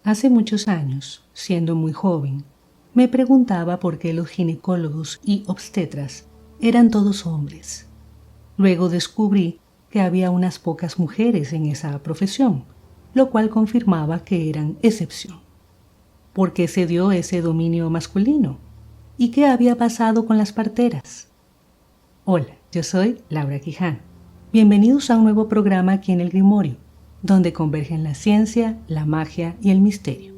Hace muchos años, siendo muy joven, me preguntaba por qué los ginecólogos y obstetras eran todos hombres. Luego descubrí que había unas pocas mujeres en esa profesión, lo cual confirmaba que eran excepción. ¿Por qué se dio ese dominio masculino? ¿Y qué había pasado con las parteras? Hola, yo soy Laura Quijano. Bienvenidos a un nuevo programa aquí en El Grimorio, donde convergen la ciencia, la magia y el misterio.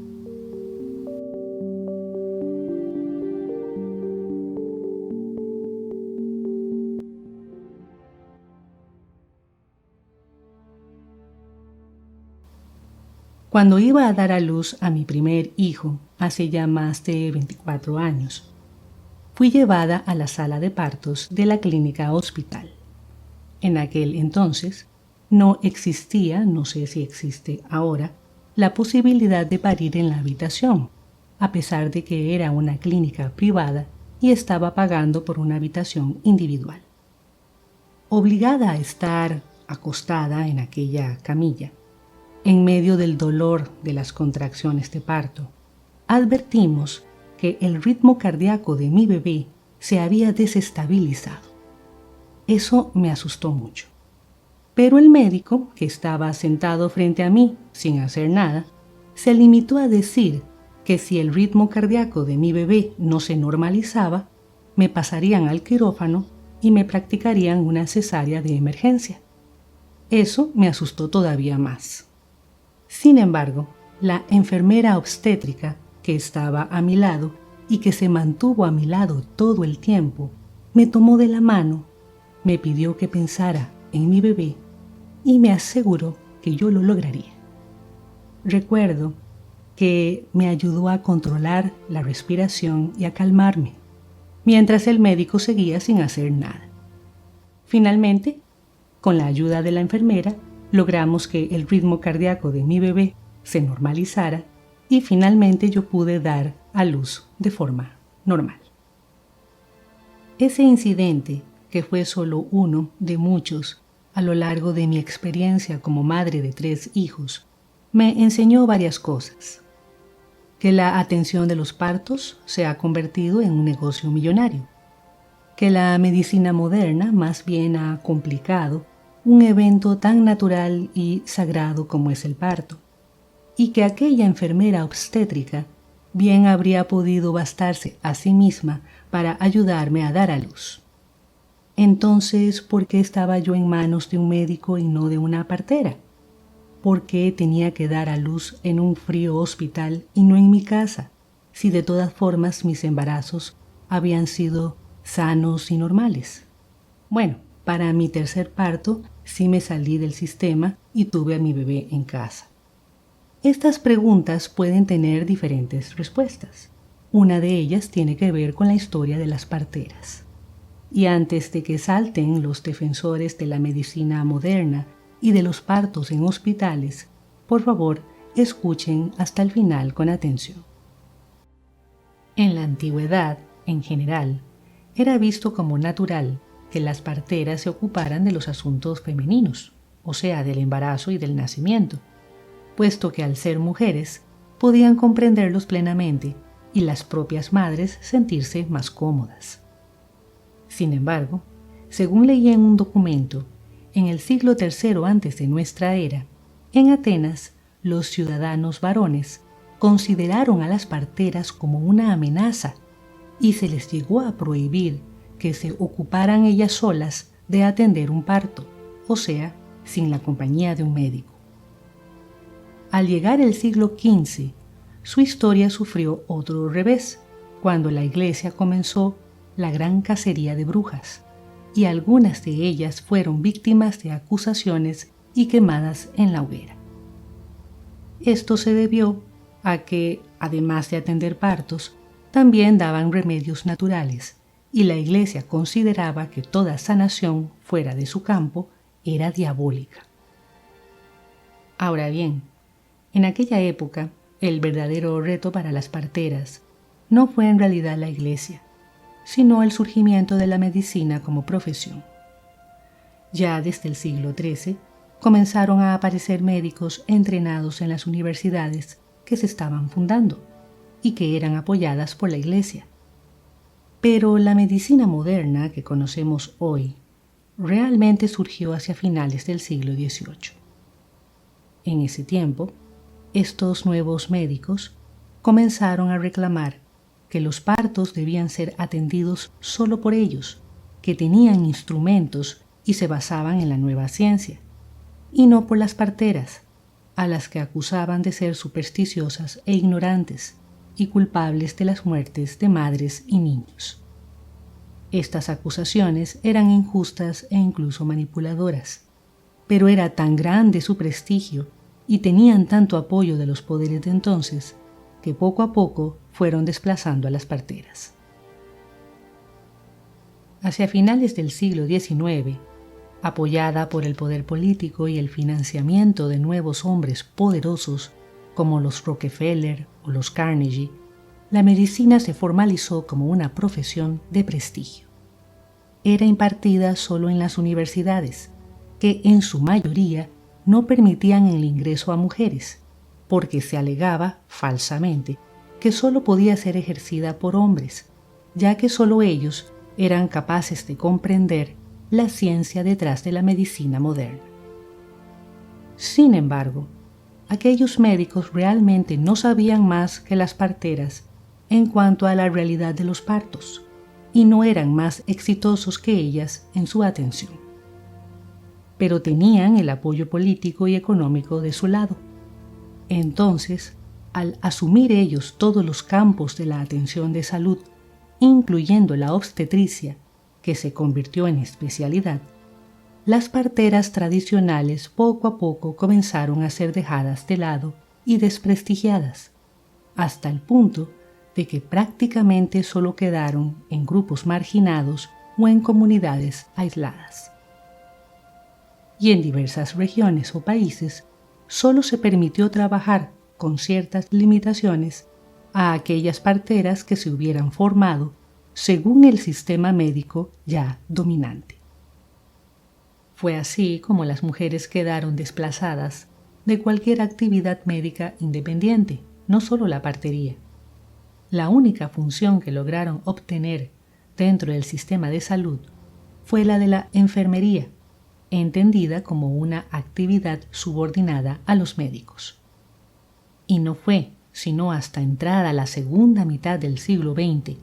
Cuando iba a dar a luz a mi primer hijo, hace ya más de 24 años, fui llevada a la sala de partos de la clínica hospital. En aquel entonces no existía, no sé si existe ahora, la posibilidad de parir en la habitación, a pesar de que era una clínica privada y estaba pagando por una habitación individual. Obligada a estar acostada en aquella camilla, en medio del dolor de las contracciones de parto, advertimos que el ritmo cardíaco de mi bebé se había desestabilizado. Eso me asustó mucho. Pero el médico, que estaba sentado frente a mí sin hacer nada, se limitó a decir que si el ritmo cardíaco de mi bebé no se normalizaba, me pasarían al quirófano y me practicarían una cesárea de emergencia. Eso me asustó todavía más. Sin embargo, la enfermera obstétrica que estaba a mi lado y que se mantuvo a mi lado todo el tiempo, me tomó de la mano, me pidió que pensara en mi bebé y me aseguró que yo lo lograría. Recuerdo que me ayudó a controlar la respiración y a calmarme, mientras el médico seguía sin hacer nada. Finalmente, con la ayuda de la enfermera, logramos que el ritmo cardíaco de mi bebé se normalizara y finalmente yo pude dar a luz de forma normal. Ese incidente, que fue solo uno de muchos a lo largo de mi experiencia como madre de 3 hijos, me enseñó varias cosas. Que la atención de los partos se ha convertido en un negocio millonario. Que la medicina moderna más bien ha complicado un evento tan natural y sagrado como es el parto, y que aquella enfermera obstétrica bien habría podido bastarse a sí misma para ayudarme a dar a luz. Entonces, ¿por qué estaba yo en manos de un médico y no de una partera? ¿Por qué tenía que dar a luz en un frío hospital y no en mi casa, si de todas formas mis embarazos habían sido sanos y normales? Bueno, para mi tercer parto sí me salí del sistema y tuve a mi bebé en casa. Estas preguntas pueden tener diferentes respuestas. Una de ellas tiene que ver con la historia de las parteras. Y antes de que salten los defensores de la medicina moderna y de los partos en hospitales, por favor, escuchen hasta el final con atención. En la antigüedad, en general, era visto como natural que las parteras se ocuparan de los asuntos femeninos, o sea, del embarazo y del nacimiento, puesto que al ser mujeres podían comprenderlos plenamente y las propias madres sentirse más cómodas. Sin embargo, según leí en un documento, en el siglo III antes de nuestra era, en Atenas, los ciudadanos varones consideraron a las parteras como una amenaza y se les llegó a prohibir que se ocuparan ellas solas de atender un parto, o sea, sin la compañía de un médico. Al llegar el siglo XV, su historia sufrió otro revés, cuando la Iglesia comenzó la gran cacería de brujas, y algunas de ellas fueron víctimas de acusaciones y quemadas en la hoguera. Esto se debió a que, además de atender partos, también daban remedios naturales, y la Iglesia consideraba que toda sanación fuera de su campo era diabólica. Ahora bien, en aquella época, el verdadero reto para las parteras no fue en realidad la Iglesia, sino el surgimiento de la medicina como profesión. Ya desde el siglo XIII comenzaron a aparecer médicos entrenados en las universidades que se estaban fundando y que eran apoyadas por la Iglesia. Pero la medicina moderna que conocemos hoy realmente surgió hacia finales del siglo XVIII. En ese tiempo, estos nuevos médicos comenzaron a reclamar que los partos debían ser atendidos solo por ellos, que tenían instrumentos y se basaban en la nueva ciencia, y no por las parteras, a las que acusaban de ser supersticiosas e ignorantes y culpables de las muertes de madres y niños. Estas acusaciones eran injustas e incluso manipuladoras, pero era tan grande su prestigio y tenían tanto apoyo de los poderes de entonces que poco a poco fueron desplazando a las parteras. Hacia finales del siglo XIX, apoyada por el poder político y el financiamiento de nuevos hombres poderosos como los Rockefeller o los Carnegie, la medicina se formalizó como una profesión de prestigio. Era impartida solo en las universidades, que en su mayoría no permitían el ingreso a mujeres, porque se alegaba, falsamente, que solo podía ser ejercida por hombres, ya que solo ellos eran capaces de comprender la ciencia detrás de la medicina moderna. Sin embargo, aquellos médicos realmente no sabían más que las parteras en cuanto a la realidad de los partos, y no eran más exitosos que ellas en su atención. Pero tenían el apoyo político y económico de su lado. Entonces, al asumir ellos todos los campos de la atención de salud, incluyendo la obstetricia, que se convirtió en especialidad, las parteras tradicionales poco a poco comenzaron a ser dejadas de lado y desprestigiadas, hasta el punto de que prácticamente solo quedaron en grupos marginados o en comunidades aisladas. Y en diversas regiones o países solo se permitió trabajar con ciertas limitaciones a aquellas parteras que se hubieran formado según el sistema médico ya dominante. Fue así como las mujeres quedaron desplazadas de cualquier actividad médica independiente, no solo la partería. La única función que lograron obtener dentro del sistema de salud fue la de la enfermería, entendida como una actividad subordinada a los médicos. Y no fue sino hasta entrada la segunda mitad del siglo XX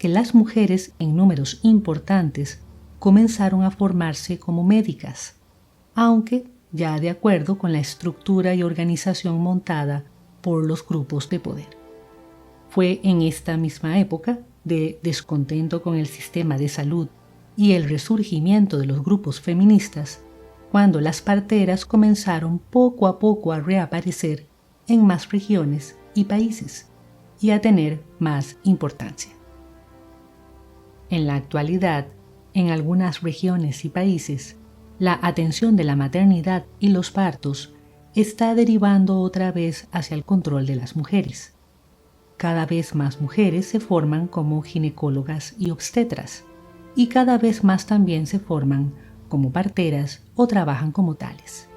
que las mujeres en números importantes comenzaron a formarse como médicas, aunque ya de acuerdo con la estructura y organización montada por los grupos de poder. Fue en esta misma época de descontento con el sistema de salud y el resurgimiento de los grupos feministas cuando las parteras comenzaron poco a poco a reaparecer en más regiones y países y a tener más importancia. En la actualidad, en algunas regiones y países, la atención de la maternidad y los partos está derivando otra vez hacia el control de las mujeres. Cada vez más mujeres se forman como ginecólogas y obstetras, y cada vez más también se forman como parteras o trabajan como tales.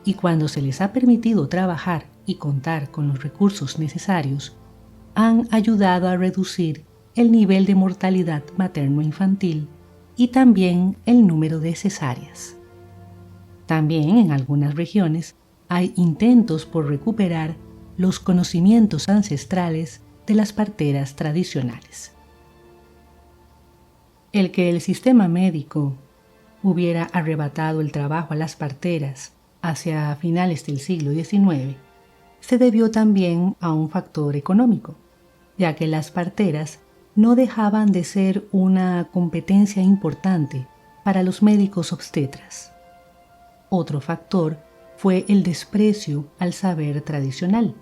Y cuando se les ha permitido trabajar y contar con los recursos necesarios, han ayudado a reducir el nivel de mortalidad materno-infantil y también el número de cesáreas. También en algunas regiones hay intentos por recuperar los conocimientos ancestrales de las parteras tradicionales. El que el sistema médico hubiera arrebatado el trabajo a las parteras hacia finales del siglo XIX se debió también a un factor económico, ya que las parteras no dejaban de ser una competencia importante para los médicos obstetras. Otro factor fue el desprecio al saber tradicional.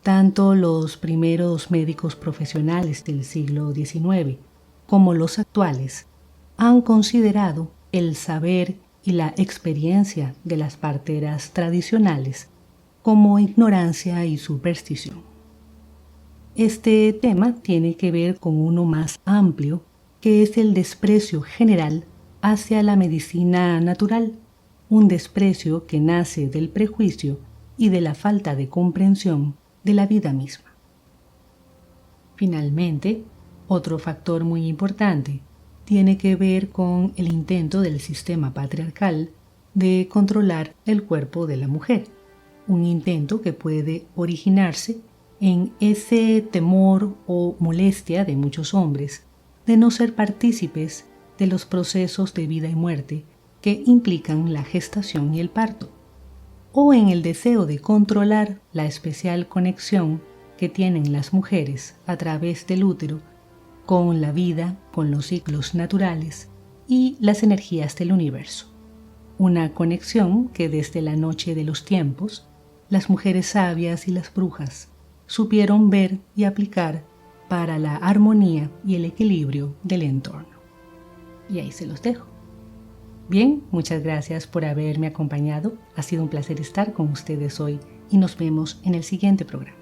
Tanto los primeros médicos profesionales del siglo XIX como los actuales han considerado el saber y la experiencia de las parteras tradicionales como ignorancia y superstición. Este tema tiene que ver con uno más amplio, que es el desprecio general hacia la medicina natural, un desprecio que nace del prejuicio y de la falta de comprensión de la vida misma. Finalmente, otro factor muy importante tiene que ver con el intento del sistema patriarcal de controlar el cuerpo de la mujer, un intento que puede originarse en ese temor o molestia de muchos hombres de no ser partícipes de los procesos de vida y muerte que implican la gestación y el parto, o en el deseo de controlar la especial conexión que tienen las mujeres a través del útero con la vida, con los ciclos naturales y las energías del universo. Una conexión que desde la noche de los tiempos, las mujeres sabias y las brujas supieron ver y aplicar para la armonía y el equilibrio del entorno. Y ahí se los dejo. Bien, muchas gracias por haberme acompañado. Ha sido un placer estar con ustedes hoy y nos vemos en el siguiente programa.